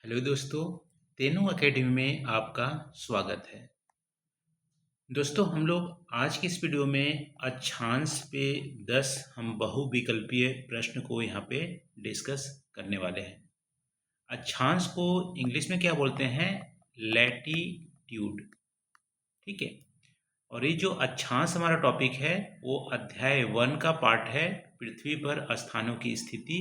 Hello दोस्तों, तेनू academy में आपका स्वागत है। दोस्तों, हम लोग आज की इस वीडियो में अक्षांश पे 10 हम बहुविकल्पीय प्रश्न को यहाँ पे डिस्कस करने वाले हैं। अक्षांश को इंग्लिश में क्या बोलते हैं? लैटीट्यूड। ठीक है। और ये जो अक्षांश हमारा टॉपिक है वो अध्याय 1 का पार्ट है, पृथ्वी पर स्थानों की स्थिति।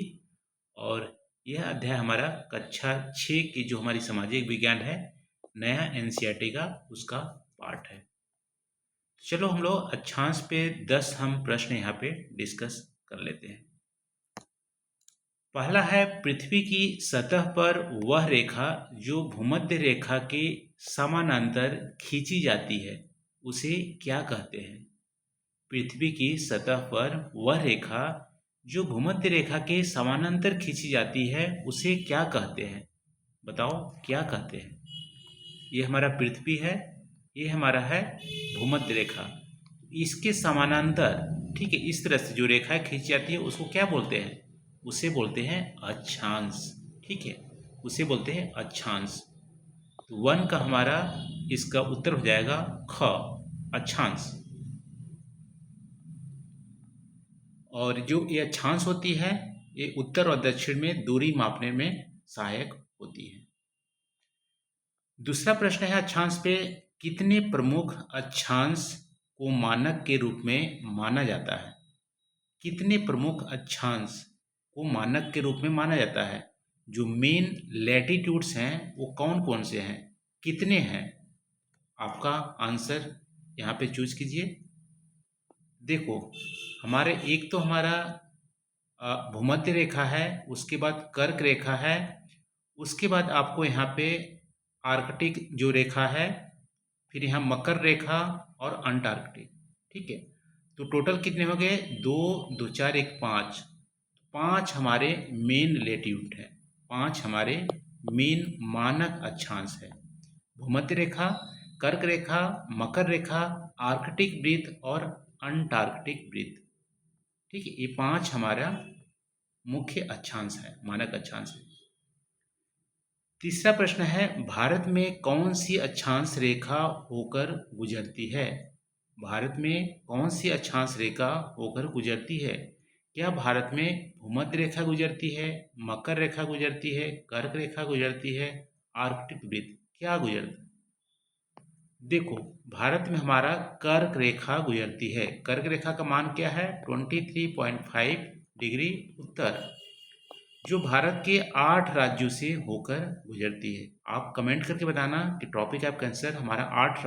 और यह अध्याय हमारा कक्षा 6 की जो हमारी सामाजिक विज्ञान है, नया एनसीईआरटी का, उसका पार्ट है। चलो हम लोग अक्षांश पे 10 हम प्रश्न यहाँ पे डिस्कस कर लेते हैं। पहला है, पृथ्वी की सतह पर वह रेखा जो भूमध्य रेखा के समानांतर खींची जाती है उसे क्या कहते हैं? पृथ्वी की सतह पर वह रेखा जो भूमध्य रेखा के समानांतर खींची जाती है उसे क्या कहते हैं? बताओ क्या कहते हैं? ये हमारा पृथ्वी है, ये हमारा है भूमध्य रेखा, इसके समानांतर, ठीक है, इस तरह से जो रेखाएं खींची जाती है उसको क्या बोलते हैं? उसे बोलते हैं अक्षांश। ठीक है, उसे बोलते हैं अक्षांश। तो 1 का हमारा इसका उत्तर हो जाएगा ख, अक्षांश। और जो ये अक्षांश होती है ये उत्तर और दक्षिण में दूरी मापने में सहायक होती है। दूसरा प्रश्न है, अक्षांश पे कितने प्रमुख अक्षांश को मानक के रूप में माना जाता है? कितने प्रमुख अक्षांश को मानक के रूप में माना जाता है? जो मेन लैटिट्यूड्स हैं वो कौन कौन से हैं, कितने हैं? आपका आंसर यहाँ पे चूज कीजिए। देखो, हमारे एक तो हमारा भूमध्य रेखा है, उसके बाद कर्क रेखा है, उसके बाद आपको यहाँ पे आर्कटिक जो रेखा है, फिर यहाँ मकर रेखा और अंटार्कटिक। ठीक है, तो टोटल कितने हो गए? 2 2 4 1 5। 5 हमारे मेन लेटीट्यूड है, 5 हमारे मेन मानक अक्षांश है। भूमध्य रेखा, कर्क रेखा, मकर रेखा, आर्कटिक वृत्त और अंटार्कटिक वृत्त। ठीक है, ये 5 हमारा मुख्य अक्षांश है, मानक अक्षांश है। तीसरा प्रश्न है, भारत में कौन सी अक्षांश रेखा होकर गुजरती है? भारत में कौन सी अक्षांश रेखा होकर गुजरती है? क्या भारत में भूमध्य रेखा गुजरती है, मकर रेखा गुजरती है, कर्क रेखा गुजरती है, आर्कटिक वृत्त, क्या गुजरती है? देखो, भारत में हमारा कर्क रेखा गुजरती है। कर्क रेखा का मान क्या है? 23.5 डिग्री उत्तर, जो भारत के 8 राज्यों से होकर गुजरती है। आप कमेंट करके बताना कि टॉपिक आपका आंसर हमारा 8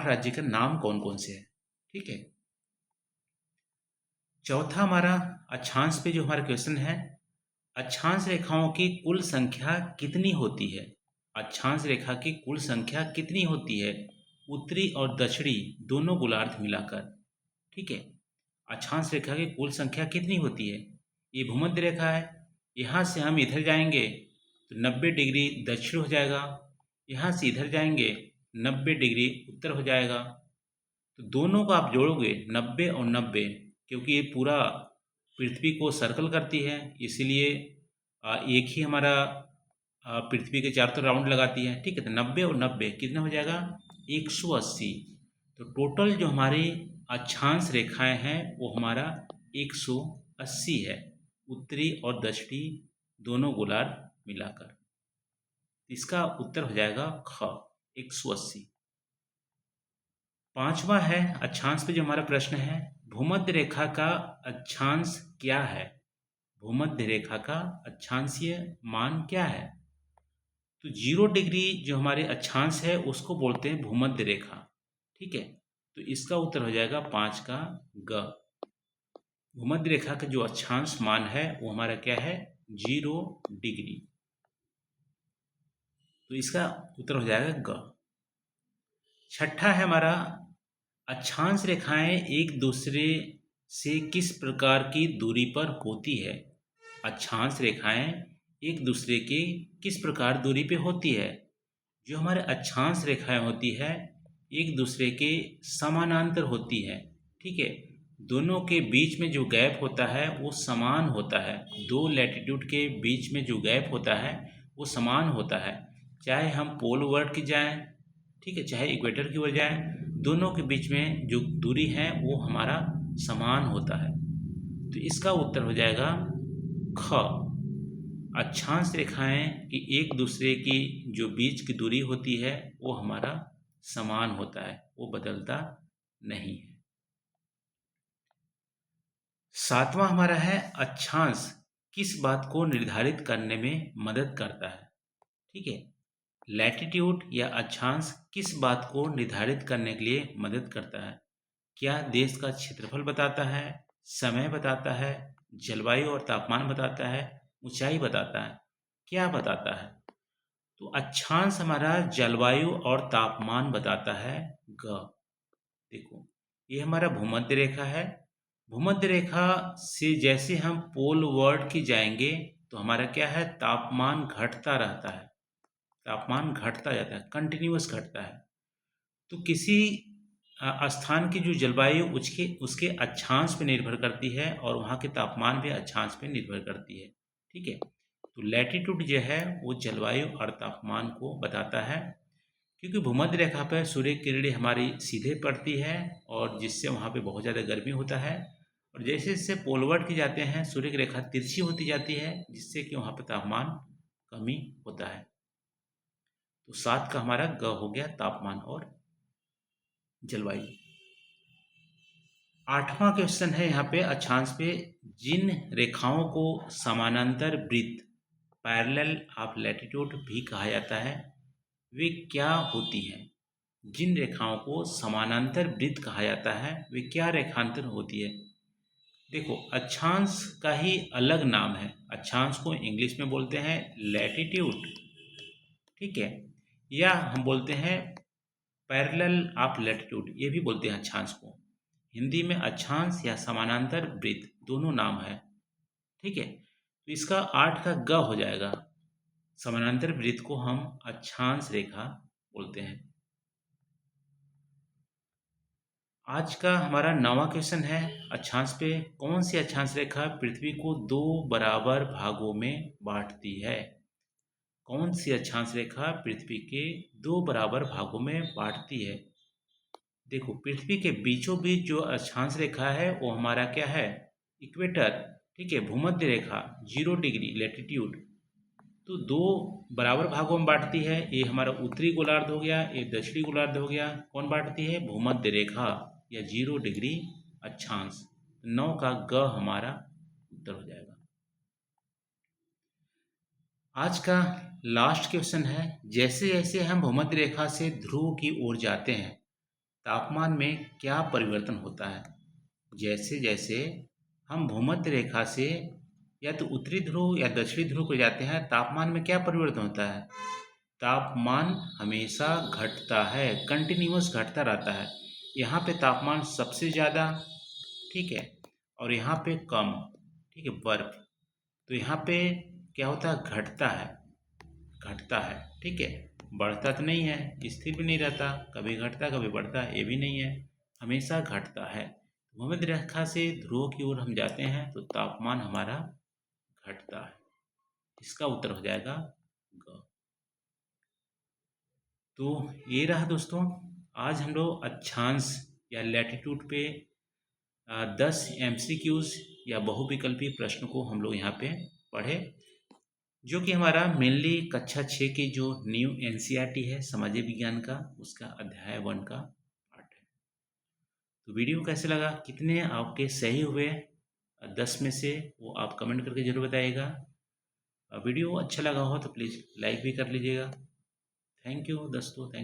राज्य का नाम कौन कौन से है। ठीक है। चौथा हमारा अक्षांश पे जो हमारा क्वेश्चन है, अक्षांश रेखाओं की कुल संख्या कितनी होती है? अक्षांश रेखा की कुल संख्या कितनी होती है? उत्तरी और दक्षिणी दोनों गोलार्ध मिलाकर। ठीक है, अक्षांश रेखा की कुल संख्या कितनी होती है? ये भूमध्य रेखा है, यहाँ से हम इधर जाएंगे तो 90 डिग्री दक्षिण हो जाएगा, यहाँ से इधर जाएंगे 90 डिग्री उत्तर हो जाएगा। तो दोनों को आप जोड़ोगे 90 और 90, क्योंकि ये पूरा पृथ्वी को सर्कल करती है, इसीलिए एक ही हमारा पृथ्वी के चारों तरफ राउंड लगाती है। ठीक है, तो 90 और 90 कितना हो जाएगा? 180। तो टोटल जो हमारी अक्षांश रेखाएं हैं वो हमारा 180 है, उत्तरी और दक्षिणी दोनों गोलार्ध मिलाकर। इसका उत्तर हो जाएगा ख, 180। पांचवा है, अक्षांश पे जो हमारा प्रश्न है, भूमध्य रेखा का अक्षांश क्या है? भूमध्य रेखा का अक्षांशीय मान क्या है? तो 0 डिग्री जो हमारे अक्षांश है उसको बोलते हैं भूमध्य रेखा। ठीक है, तो इसका उत्तर हो जाएगा 5 का ग। भूमध्य रेखा का जो अक्षांश मान है वो हमारा क्या है? 0 डिग्री। तो इसका उत्तर हो जाएगा ग। छठा है हमारा, अक्षांश रेखाएं एक दूसरे से किस प्रकार की दूरी पर होती है? अक्षांश रेखाएं एक दूसरे के किस प्रकार दूरी पे होती है? जो हमारे अक्षांश रेखाएं होती है एक दूसरे के समानांतर होती है। ठीक है, दोनों के बीच में जो गैप होता है वो समान होता है। दो लैटिट्यूड के बीच में जो गैप होता है वो समान होता है, चाहे हम पोल वर्ल्ड की जाएं, ठीक है, चाहे इक्वेटर की ओर जाएं, दोनों के बीच में जो दूरी है वो हमारा समान होता है। तो इसका उत्तर हो जाएगा ख। अक्षांश रेखाएं कि एक दूसरे की जो बीच की दूरी होती है वो हमारा समान होता है, वो बदलता नहीं है। सातवां हमारा है अक्षांश किस बात को निर्धारित करने में मदद करता है। ठीक है, लैटिट्यूड या अक्षांश किस बात को निर्धारित करने के लिए मदद करता है? क्या देश का क्षेत्रफल बताता है, समय बताता है, जलवायु और तापमान बताता है, ऊंचाई बताता है, क्या बताता है? तो अक्षांश हमारा जलवायु और तापमान बताता है। ग। देखो, ये हमारा भूमध्य रेखा है। भूमध्य रेखा से जैसे हम पोल वर्ल्ड की जाएंगे तो हमारा क्या है, तापमान घटता रहता है, तापमान घटता जाता है, कंटिन्यूअस घटता है। तो किसी स्थान की जो जलवायु उसके उसके अक्षांश पे निर्भर करती है और वहाँ के तापमान भी अक्षांश पे निर्भर करती है। ठीक है, तो लैटिट्यूड जो है वो जलवायु और तापमान को बताता है, क्योंकि भूमध्य रेखा पर सूर्य की किरणें हमारी सीधे पड़ती है और जिससे वहाँ पे बहुत ज़्यादा गर्मी होता है, और जैसे जैसे पोलवर्ड की जाते हैं सूर्य की रेखा तिरछी होती जाती है जिससे कि वहाँ पे तापमान कमी होता है। तो 7 का हमारा ग हो गया, तापमान और जलवायु। 8वां क्वेश्चन है यहाँ पे अक्षांश पे, जिन रेखाओं को समानांतर वृत्त पैरेलल ऑफ लैटिट्यूड भी कहा जाता है वे क्या होती हैं? जिन रेखाओं को समानांतर वृत्त कहा जाता है वे क्या रेखांतर होती है? देखो, अक्षांश का ही अलग नाम है, अक्षांश को इंग्लिश में बोलते हैं लैटिट्यूड, ठीक है, या हम बोलते हैं पैरेलल ऑफ लैटिट्यूड, ये भी बोलते हैं अक्षांश को। हिंदी में अक्षांश या समानांतर वृत्त दोनों नाम है। ठीक है, तो इसका 8 का ग हो जाएगा। समानांतर वृत्त को हम अक्षांश रेखा बोलते हैं। आज का हमारा 9वां क्वेश्चन है अक्षांश पे, कौन सी अक्षांश रेखा पृथ्वी को 2 बराबर भागों में बांटती है? कौन सी अक्षांश रेखा पृथ्वी के 2 बराबर भागों में बांटती है? देखो, पृथ्वी के बीचों बीच जो अक्षांश रेखा है वो हमारा क्या है, इक्वेटर, ठीक है, भूमध्य रेखा 0 डिग्री लैटिट्यूड। तो 2 बराबर भागों में बांटती है, ये हमारा उत्तरी गोलार्ध हो गया, ये दक्षिणी गोलार्ध हो गया। कौन बांटती है? भूमध्य रेखा या 0 डिग्री अक्षांश। 9 का ग हमारा उत्तर हो जाएगा। आज का लास्ट क्वेश्चन है, जैसे जैसे हम भूमध्य रेखा से ध्रुव की ओर जाते हैं तापमान में क्या परिवर्तन होता है? जैसे जैसे हम भूमध्य रेखा से या तो उत्तरी ध्रुव या दक्षिणी ध्रुव को जाते हैं तापमान में क्या परिवर्तन होता है? तापमान हमेशा घटता है, कंटिन्यूअस घटता रहता है। यहाँ पे तापमान सबसे ज़्यादा, ठीक है, और यहाँ पे कम, ठीक है, बर्फ। तो यहाँ पे क्या होता है, घटता है, घटता है, ठीक है, बढ़ता तो नहीं है, स्थिर भी नहीं रहता, कभी घटता कभी बढ़ता, ये भी नहीं है, हमेशा घटता है। भूमध्य रेखा से ध्रुव की ओर हम जाते हैं तो तापमान हमारा घटता है। इसका उत्तर हो जाएगा ग। तो ये रहा दोस्तों, आज हम लोग अक्षांश या लैटिट्यूड पे 10 MCQs या बहुविकल्पी प्रश्न को हम लोग यहाँ पे पढ़े, जो कि हमारा मेनली कक्षा 6 की जो न्यू NCERT है सामाजिक विज्ञान का, उसका अध्याय 1 का पार्ट है। तो वीडियो कैसे लगा, कितने आपके सही हुए 10 में से, वो आप कमेंट करके जरूर बताइएगा। वीडियो अच्छा लगा हो तो प्लीज़ लाइक भी कर लीजिएगा। थैंक यू दोस्तों, थैंक यू।